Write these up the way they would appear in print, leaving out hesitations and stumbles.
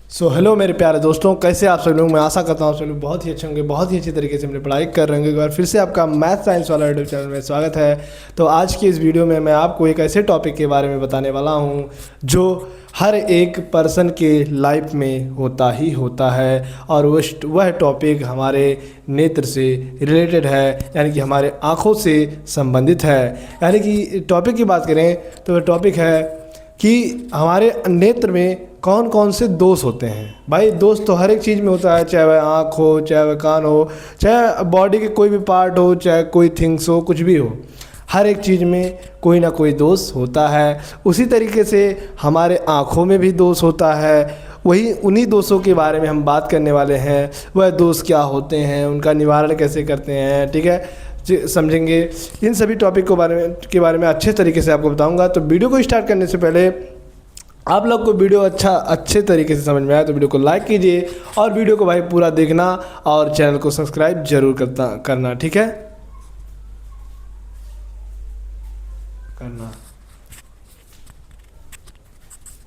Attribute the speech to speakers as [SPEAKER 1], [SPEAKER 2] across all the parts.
[SPEAKER 1] Hello मेरे प्यारे दोस्तों, कैसे आप सब लोग। मैं आशा करता हूँ सब लोग बहुत ही अच्छे होंगे, बहुत ही अच्छी तरीके से अपनी पढ़ाई कर रहे होंगे। एक बार फिर से आपका मैथ साइंस वाला यूट्यूब चैनल में स्वागत है। तो आज की इस वीडियो में मैं आपको एक ऐसे टॉपिक के बारे में बताने वाला हूँ जो हर एक पर्सन के लाइफ में होता ही होता है, और वह टॉपिक हमारे नेत्र से रिलेटेड है, यानी कि हमारे आँखों से संबंधित है। यानी कि टॉपिक की बात करें तो वह टॉपिक है कि हमारे नेत्र में कौन कौन से दोष होते हैं। भाई दोष तो हर एक चीज़ में होता है, चाहे वह आँख हो, चाहे वह कान हो, चाहे बॉडी के कोई भी पार्ट हो, चाहे कोई थिंग्स हो, कुछ भी हो, हर एक चीज़ में कोई ना कोई दोष होता है। उसी तरीके से हमारे आँखों में भी दोष होता है। वही उन्हीं दोषों के बारे में हम बात करने वाले हैं। वह दोष क्या होते हैं, उनका निवारण कैसे करते हैं, ठीक है, समझेंगे। इन सभी टॉपिक के बारे में अच्छे तरीके से आपको बताऊंगा। तो वीडियो को स्टार्ट करने से पहले आप लोग को वीडियो अच्छे तरीके से समझ में आया तो वीडियो को लाइक कीजिए, और वीडियो को भाई पूरा देखना, और चैनल को सब्सक्राइब जरूर करना, ठीक है, करना।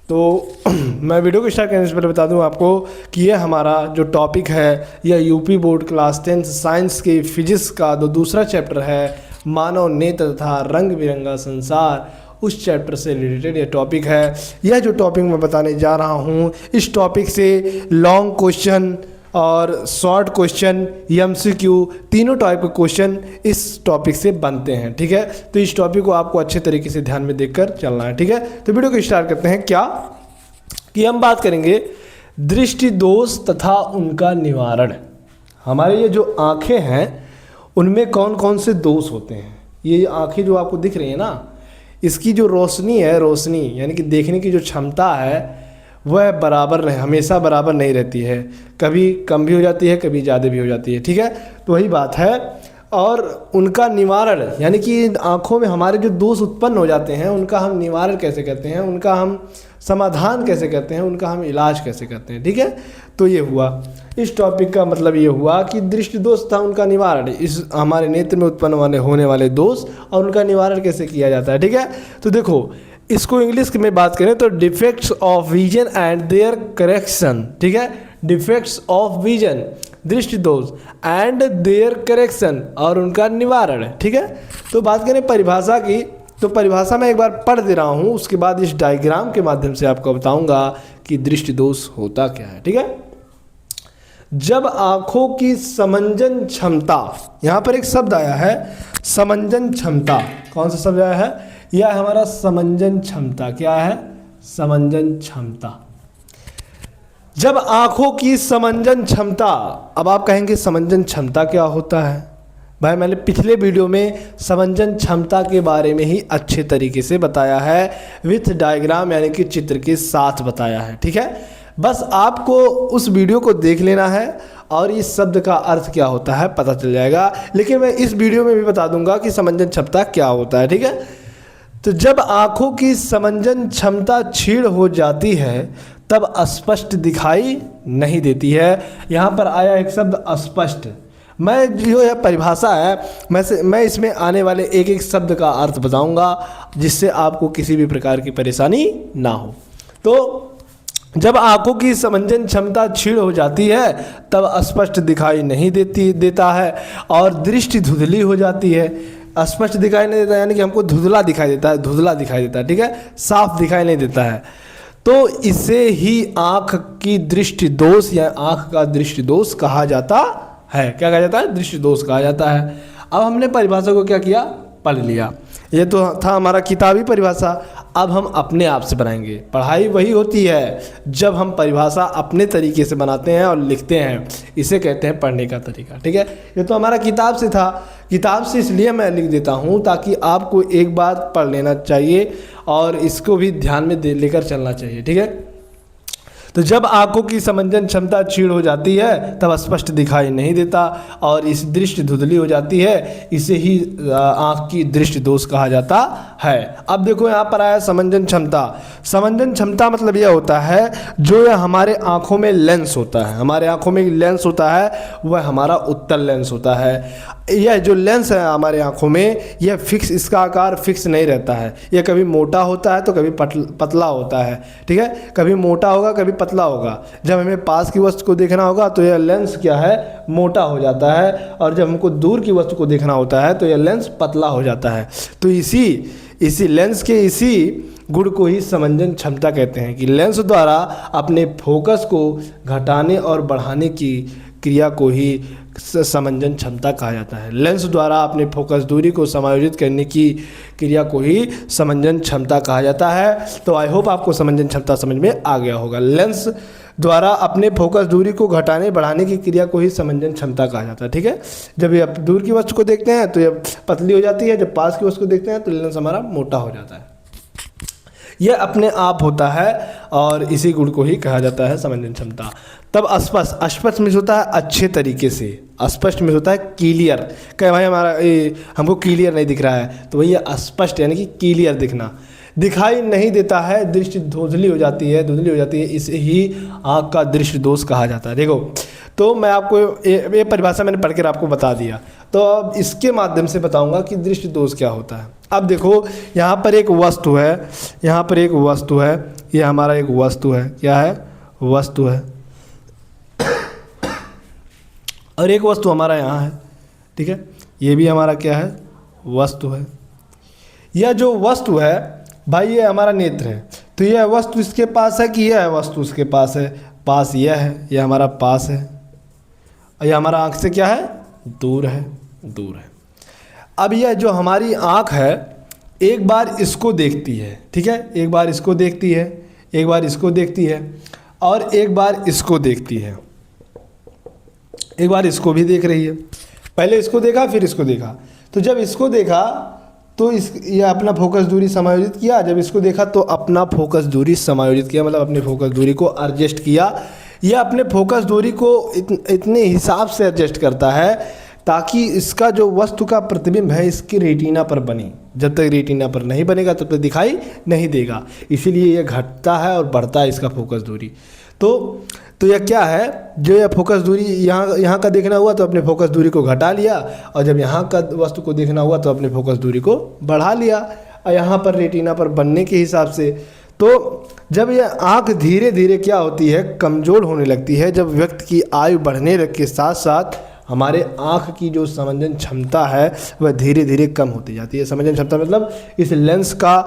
[SPEAKER 1] तो मैं वीडियो को स्टार्ट करने से पहले बता दूं आपको कि यह हमारा जो टॉपिक है, यह यूपी बोर्ड क्लास 10 साइंस के फिजिक्स का दूसरा चैप्टर है, मानव नेत्र तथा रंग बिरंगा संसार। उस चैप्टर से रिलेटेड ये टॉपिक है। यह जो टॉपिक मैं बताने जा रहा हूँ, इस टॉपिक से लॉन्ग क्वेश्चन और शॉर्ट क्वेश्चन, एमसीक्यू, तीनों टाइप के क्वेश्चन इस टॉपिक से बनते हैं, ठीक है। तो इस टॉपिक को आपको अच्छे तरीके से ध्यान में देखकर चलना है, ठीक है। तो वीडियो को स्टार्ट करते हैं। क्या कि हम बात करेंगे दृष्टि दोष तथा उनका निवारण। हमारे ये जो आँखें हैं उनमें कौन कौन से दोष होते हैं। ये आँखें जो आपको दिख रही है ना, इसकी जो रोशनी है, रोशनी यानी कि देखने की जो क्षमता है, वह बराबर नहीं, हमेशा बराबर नहीं रहती है। कभी कम भी हो जाती है, कभी ज़्यादा भी हो जाती है, ठीक है। तो वही बात है। और उनका निवारण यानी कि आँखों में हमारे जो दोष उत्पन्न हो जाते हैं, उनका हम निवारण कैसे करते हैं, उनका हम समाधान कैसे करते हैं, उनका हम इलाज कैसे करते हैं, ठीक है। तो ये हुआ इस टॉपिक का मतलब, ये हुआ कि दृष्टि दोष था उनका निवारण, इस हमारे नेत्र में उत्पन्न होने वाले दोष, और उनका निवारण कैसे किया जाता है, ठीक है। तो देखो, इसको इंग्लिश में बात करें तो defects of vision and their correction, ठीक है। डिफेक्ट्स ऑफ विजन, दृष्टि दोष, एंड देयर करेक्शन, और उनका निवारण, ठीक है। तो बात करें परिभाषा की, तो परिभाषा मैं एक बार पढ़ दे रहा हूँ, उसके बाद इस डायग्राम के माध्यम से आपको बताऊंगा कि दृष्टि दोष होता क्या है, ठीक है। जब आंखों की समंजन क्षमता, यहाँ पर एक शब्द आया है समंजन क्षमता। कौन सा शब्द आया है? यह हमारा समंजन क्षमता। क्या है? समंजन क्षमता। जब आंखों की समंजन क्षमता, अब आप कहेंगे समंजन क्षमता क्या होता है? भाई मैंने पिछले वीडियो में समंजन क्षमता के बारे में ही अच्छे तरीके से बताया है, विथ डायग्राम यानी कि चित्र के साथ बताया है, ठीक है। बस आपको उस वीडियो को देख लेना है और इस शब्द का अर्थ क्या होता है पता चल जाएगा। लेकिन मैं इस वीडियो में भी बता दूंगा कि समंजन क्षमता क्या होता है, ठीक है। तो जब आँखों की समंजन क्षमता क्षीण हो जाती है तब स्पष्ट दिखाई नहीं देती है। यहाँ पर आया एक शब्द स्पष्ट। मैं जो यह परिभाषा है, मैं इसमें आने वाले एक एक शब्द का अर्थ बताऊंगा, जिससे आपको किसी भी प्रकार की परेशानी ना हो। तो जब आंखों की समंजन क्षमता क्षीण हो जाती है तब स्पष्ट दिखाई नहीं देता है, और दृष्टि धुंधली हो जाती है। स्पष्ट दिखाई नहीं देता यानी कि हमको धुंधला दिखाई देता है, धुंधला दिखाई देता है, ठीक है, साफ दिखाई नहीं देता है। तो इसे ही आँख की दृष्टि दोष या आँख का दृष्टि दोष कहा जाता है। क्या कहा जाता है? दृष्टि दोष कहा जाता है। अब हमने परिभाषा को क्या किया? पढ़ लिया। ये तो था हमारा किताबी परिभाषा। अब हम अपने आप से बनाएंगे। पढ़ाई वही होती है जब हम परिभाषा अपने तरीके से बनाते हैं और लिखते हैं, इसे कहते हैं पढ़ने का तरीका, ठीक है। ये तो हमारा किताब से था, किताब से इसलिए मैं लिख देता हूँ ताकि आपको एक बार पढ़ लेना चाहिए और इसको भी ध्यान में लेकर चलना चाहिए, ठीक है। तो जब आंखों की समंजन क्षमता क्षीण हो जाती है तब स्पष्ट दिखाई नहीं देता और इस दृष्टि धुंधली हो जाती है, इसे ही आँख की दृष्टि दोष कहा जाता है। अब देखो यहाँ पर आया समंजन क्षमता। समंजन क्षमता मतलब यह होता है जो यह हमारे आँखों में लेंस होता है, हमारे आँखों में लेंस होता है, वह हमारा उत्तल लेंस होता है। यह जो लेंस है हमारे आँखों में, यह फिक्स, इसका आकार फिक्स नहीं रहता है। यह कभी मोटा होता है तो कभी पतला होता है, ठीक है, कभी मोटा होगा कभी पतला होगा। जब हमें पास की वस्तु को देखना होगा तो यह लेंस क्या है, मोटा हो जाता है, और जब हमको दूर की वस्तु को देखना होता है तो यह लेंस पतला हो जाता है। तो इसी लेंस के इसी गुण को ही समंजन क्षमता कहते हैं कि लेंस द्वारा अपने फोकस को घटाने और बढ़ाने की क्रिया को ही समंजन क्षमता कहा जाता है। लेंस द्वारा अपने फोकस दूरी को समायोजित करने की क्रिया को ही समंजन क्षमता कहा जाता है। तो आई होप आपको समंजन क्षमता समझ में आ गया होगा। लेंस द्वारा अपने फोकस दूरी को घटाने बढ़ाने की क्रिया को ही समंजन क्षमता कहा जाता है, ठीक है। जब ये दूर की वस्तु को देखते हैं तो ये पतली हो जाती है, जब पास की वस्तु को देखते हैं तो लेंस हमारा मोटा हो जाता है। यह अपने आप होता है और इसी गुण को ही कहा जाता है समंजन क्षमता। तब अस्पष्ट, अस्पष्ट में होता है अच्छे तरीके से, अस्पष्ट में होता है क्लियर। कहे भाई हमारा हमको क्लियर नहीं दिख रहा है, तो वही अस्पष्ट यानी कि क्लियर दिखना। दिखाई नहीं देता है, दृष्टि धुंधली हो जाती है, धुंधली हो जाती है, इसे ही आँख का दृष्टि दोष कहा जाता है। देखो, तो मैं आपको ये परिभाषा मैंने पढ़कर आपको बता दिया, तो अब इसके माध्यम से बताऊंगा कि दृष्टि दोष क्या होता है। अब देखो, यहाँ पर एक वस्तु है, यहाँ पर एक वस्तु है, ये हमारा एक वस्तु है, क्या है, वस्तु है, और एक वस्तु हमारा यहाँ है, ठीक है, ये भी हमारा क्या है, वस्तु है। यह जो वस्तु है भाई, ये हमारा नेत्र है, तो यह वस्तु इसके पास है कि यह वस्तु उसके पास है, पास यह है, यह हमारा पास है, और यह हमारा आँख से क्या है, दूर है, दूर है। अब यह जो हमारी आँख है, एक बार इसको देखती है, ठीक है, एक बार इसको देखती है, एक बार इसको देखती है, और एक बार इसको देखती है, एक बार इसको भी देख रही है। पहले इसको देखा फिर इसको देखा, तो जब इसको देखा तो यह अपना फोकस दूरी समायोजित किया, जब इसको देखा तो अपना फोकस दूरी समायोजित किया, मतलब अपने फोकस दूरी को एडजस्ट किया। यह अपने फोकस दूरी को इतने हिसाब से एडजस्ट करता है ताकि इसका जो वस्तु का प्रतिबिंब है इसकी रेटिना पर बने। जब तक रेटिना पर नहीं बनेगा तब तक दिखाई नहीं देगा, इसीलिए यह घटता है और बढ़ता है इसका फोकस दूरी। तो यह क्या है, जो यह फोकस दूरी यहाँ का देखना हुआ तो अपने फोकस दूरी को घटा लिया, और जब यहाँ का वस्तु को देखना हुआ तो अपने फोकस दूरी को बढ़ा लिया, और यहाँ पर रेटिना पर बनने के हिसाब से। तो जब यह आँख धीरे धीरे क्या होती है, कमज़ोर होने लगती है, जब व्यक्ति की आयु बढ़ने के साथ साथ हमारे आँख की जो समंजन क्षमता है वह धीरे धीरे कम होती जाती है। समंजन क्षमता मतलब इस लेंस का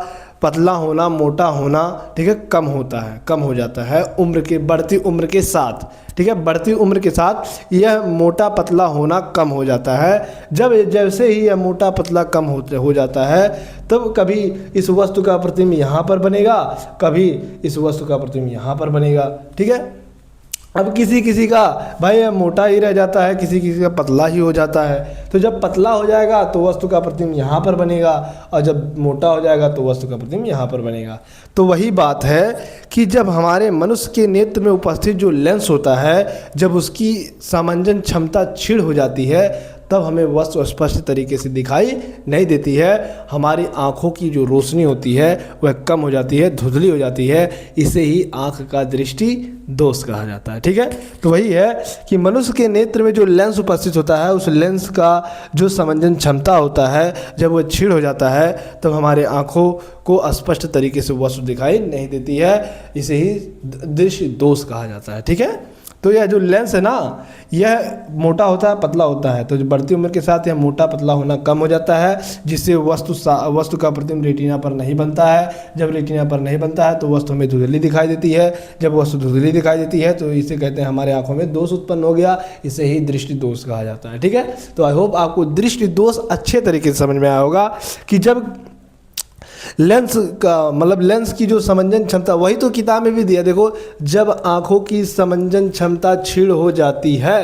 [SPEAKER 1] पतला होना, मोटा होना, ठीक है, कम होता है, कम हो जाता है उम्र के, बढ़ती उम्र के साथ, ठीक है, बढ़ती उम्र के साथ यह मोटा पतला होना कम हो जाता है। जैसे ही यह मोटा पतला कम हो जाता है, तब कभी इस वस्तु का प्रतिबिंब यहाँ पर बनेगा, कभी इस वस्तु का प्रतिबिंब यहाँ पर बनेगा, ठीक है। अब किसी का भाई मोटा ही रह जाता है, किसी का पतला ही हो जाता है। तो जब पतला हो जाएगा तो वस्तु का प्रतिबिंब यहाँ पर बनेगा, और जब मोटा हो जाएगा तो वस्तु का प्रतिबिंब यहाँ पर बनेगा। तो वही बात है कि जब हमारे मनुष्य के नेत्र में उपस्थित जो लेंस होता है, जब उसकी समंजन क्षमता क्षीण हो जाती है, तब हमें वस्तु स्पष्ट तरीके से दिखाई नहीं देती है। हमारी आँखों की जो रोशनी होती है वह कम हो जाती है, धुंधली हो जाती है, इसे ही आँख का दृष्टि दोष कहा जाता है, ठीक है। तो वही है कि मनुष्य के नेत्र में जो लेंस उपस्थित होता है, उस लेंस का जो समंजन क्षमता होता है, जब वह क्षीण हो जाता है तब हमारे आँखों को स्पष्ट तरीके से वस्तु दिखाई नहीं देती है, इसे ही दृष्टि दोष कहा जाता है, ठीक है। तो यह जो लेंस है ना, यह मोटा होता है, पतला होता है, तो बढ़ती उम्र के साथ यह मोटा पतला होना कम हो जाता है, जिससे वस्तु का प्रतिबिंब रेटिना पर नहीं बनता है। जब रेटिना पर नहीं बनता है तो वस्तु हमें धुंधली दिखाई देती है। जब वस्तु धुंधली दिखाई देती है तो इसे कहते हैं हमारे आंखों में दोष उत्पन्न हो गया, इसे ही दृष्टि दोष कहा जाता है, ठीक है। तो आई होप आपको दृष्टि दोष अच्छे तरीके से समझ में आया होगा कि जब लेंस का मतलब लेंस की जो समंजन क्षमता, वही तो किताब में भी दिया, देखो, जब आँखों की समंजन क्षमता क्षीण हो जाती है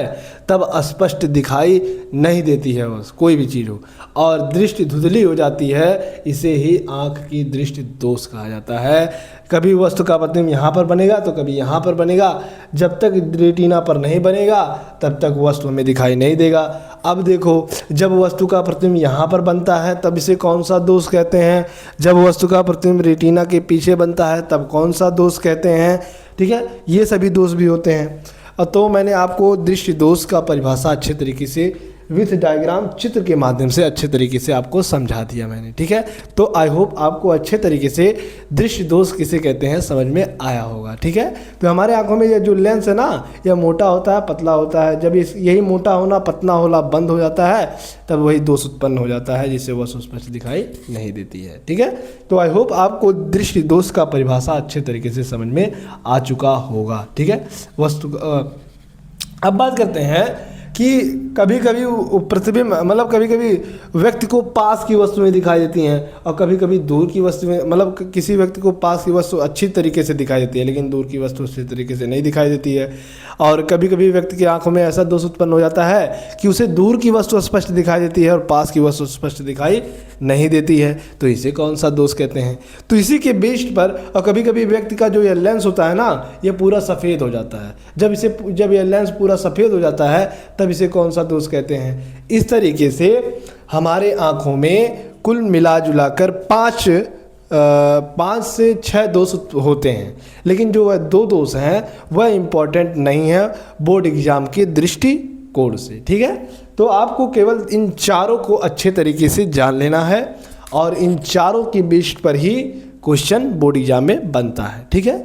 [SPEAKER 1] तब स्पष्ट दिखाई नहीं देती है वस्तु, कोई भी चीज़ हो, और दृष्टि धुंधली हो जाती है, इसे ही आँख की दृष्टि दोष कहा जाता है। कभी वस्तु का प्रतिबिंब यहाँ पर बनेगा तो कभी यहाँ पर बनेगा, जब तक रेटिना पर नहीं बनेगा तब तक वस्तु हमें दिखाई नहीं देगा। अब देखो, जब वस्तु का प्रतिबिंब यहाँ पर बनता है तब इसे कौन सा दोष कहते हैं, जब वस्तु का प्रतिबिंब रेटिना के पीछे बनता है तब कौन सा दोष कहते हैं, ठीक है, ये सभी दोष भी होते हैं। तो मैंने आपको दृष्टि दोष का परिभाषा अच्छे तरीके से विथ डायग्राम चित्र के माध्यम से अच्छे तरीके से आपको समझा दिया मैंने, ठीक है। तो आई होप आपको अच्छे तरीके से दृष्टि दोष किसे कहते हैं समझ में आया होगा, ठीक है। तो हमारे आंखों में ये जो लेंस है ना, यह मोटा होता है, पतला होता है। जब यही मोटा होना पतला होना बंद हो जाता है तब वही दोष उत्पन्न हो जाता है, जिससे वस्तु स्पष्ट दिखाई नहीं देती है, ठीक है। तो आई होप आपको दृष्टि दोष का परिभाषा अच्छे तरीके से समझ में आ चुका होगा, ठीक है। अब बात करते हैं कि कभी कभी प्रतिबिंब मतलब कभी कभी व्यक्ति को पास की वस्तुएं दिखाई देती हैं और कभी कभी दूर की वस्तुएं, मतलब किसी व्यक्ति को पास की वस्तु अच्छी तरीके से दिखाई देती है लेकिन दूर की वस्तु अच्छी तरीके से नहीं दिखाई देती है। और कभी कभी व्यक्ति की आंखों में ऐसा दोष उत्पन्न हो जाता है कि उसे दूर की वस्तु स्पष्ट दिखाई देती है और पास की वस्तु स्पष्ट दिखाई नहीं देती है, तो इसे कौन सा दोष कहते हैं। तो इसी के बेस पर, और कभी कभी व्यक्ति का जो ये लेंस होता है ना, ये पूरा सफ़ेद हो जाता है। जब ये लेंस पूरा सफ़ेद हो जाता है तब इसे कौन सा दोष कहते हैं। इस तरीके से हमारे आँखों में कुल मिला जुला कर 5 से 6 दोष होते हैं, लेकिन जो वह 2 दोष हैं वह इम्पॉर्टेंट नहीं है बोर्ड एग्जाम के दृष्टिकोण से, ठीक है। तो आपको केवल इन चारों को अच्छे तरीके से जान लेना है और इन चारों के बेस पर ही क्वेश्चन बोर्ड एग्जाम में बनता है, ठीक है।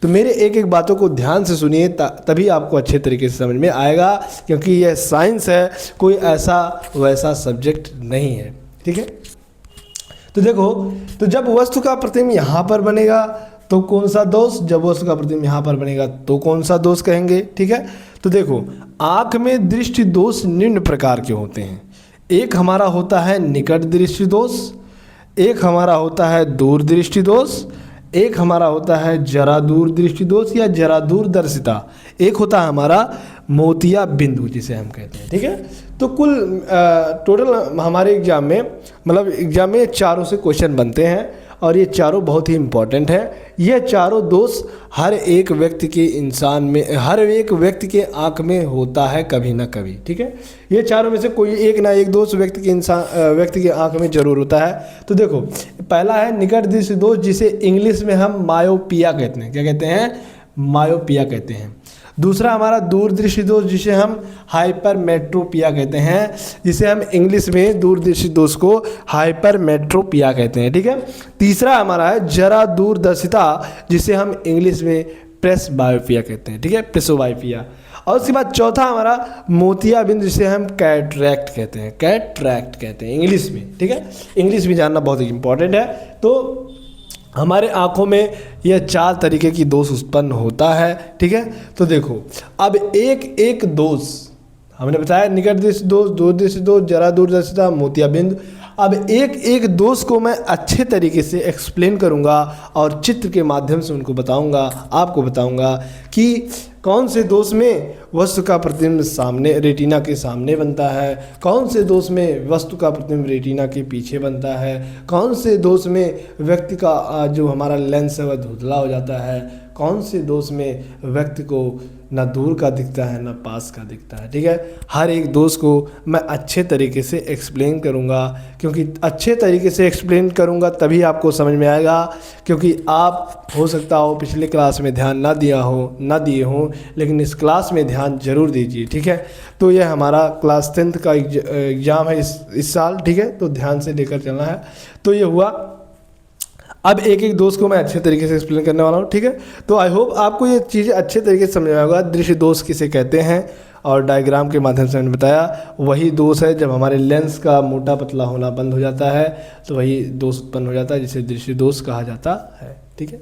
[SPEAKER 1] तो मेरे एक एक बातों को ध्यान से सुनिए, तभी आपको अच्छे तरीके से समझ में आएगा, क्योंकि यह साइंस है, कोई ऐसा वैसा सब्जेक्ट नहीं है, ठीक है। तो देखो, तो जब वस्तु का प्रतिबिंब यहाँ पर बनेगा तो कौन सा दोष, जब वस्तु का प्रतिबिंब यहाँ पर बनेगा तो कौन सा दोष कहेंगे, ठीक है। तो देखो, आँख में दृष्टि दोष निम्न प्रकार के होते हैं। एक हमारा होता है निकट दृष्टि दोष, एक हमारा होता है दूर दृष्टि दोष, एक हमारा होता है जरा दूर दृष्टि दोष या जरा दूरदर्शिता, एक होता है हमारा मोतिया बिंदु जिसे हम कहते हैं, ठीक है। तो कुल टोटल हमारे एग्जाम में, मतलब एग्जाम में चारों से क्वेश्चन बनते हैं और ये चारों बहुत ही इम्पॉर्टेंट है। ये चारों दोष हर एक व्यक्ति के आँख में होता है कभी ना कभी, ठीक है। ये चारों में से कोई एक ना एक दोष व्यक्ति के आँख में जरूर होता है। तो देखो, पहला है निकट दृष्टि दोष, जिसे इंग्लिश में हम मायोपिया कहते हैं। क्या कहते हैं? मायोपिया कहते हैं। दूसरा हमारा दूरदृष्टि दोष, जिसे हम हाइपरमेट्रोपिया कहते हैं, जिसे हम इंग्लिश में दूरदृष्टि दोष को हाइपरमेट्रोपिया कहते हैं, ठीक है। तीसरा हमारा है जरा दूरदर्शिता, जिसे हम इंग्लिश में प्रेसबायोपिया कहते हैं, ठीक है, प्रेसोबायोपिया। और उसके बाद चौथा हमारा मोतिया बिंदु, जिसे हम कैटरैक्ट कहते हैं, कैटरैक्ट कहते हैं इंग्लिश में, ठीक है। इंग्लिश भी जानना बहुत ही इंपॉर्टेंट है। तो हमारे आँखों में यह 4 तरीके की दोष उत्पन्न होता है, ठीक है। तो देखो, अब एक एक दोष हमने बताया, निकट दृष्टि दोष, दूरदृष्टि दोष, जरा दूरदर्शिता, मोतिया बिंदु। अब एक एक दोष को मैं अच्छे तरीके से एक्सप्लेन करूंगा और चित्र के माध्यम से उनको बताऊंगा, आपको बताऊंगा कि कौन से दोष में वस्तु का प्रतिबिंब सामने रेटिना के सामने बनता है, कौन से दोष में वस्तु का प्रतिबिंब रेटिना के पीछे बनता है, कौन से दोष में व्यक्ति का जो हमारा लेंस है वह धुंधला हो जाता है, कौन से दोष में व्यक्ति को ना दूर का दिखता है ना पास का दिखता है, ठीक है। हर एक दोष को मैं अच्छे तरीके से एक्सप्लेन करूंगा, क्योंकि अच्छे तरीके से एक्सप्लेन करूंगा तभी आपको समझ में आएगा। क्योंकि आप हो सकता हो पिछले क्लास में ध्यान ना दिए हो, लेकिन इस क्लास में ध्यान जरूर दीजिए, ठीक है। तो यह हमारा क्लास 10th का एग्ज़ाम है इस साल, ठीक है, तो ध्यान से लेकर चलना है। तो ये हुआ। अब एक एक दोष को मैं अच्छे तरीके से एक्सप्लेन करने वाला हूँ, ठीक है। तो आई होप आपको ये चीज़ें अच्छे तरीके से समझ में आएगा। दृष्टि दोष किसे कहते हैं, और डायग्राम के माध्यम से मैंने बताया, वही दोष है जब हमारे लेंस का मोटा पतला होना बंद हो जाता है तो वही दोष उत्पन्न हो जाता है, जिसे दृष्टि दोष कहा जाता है, ठीक है।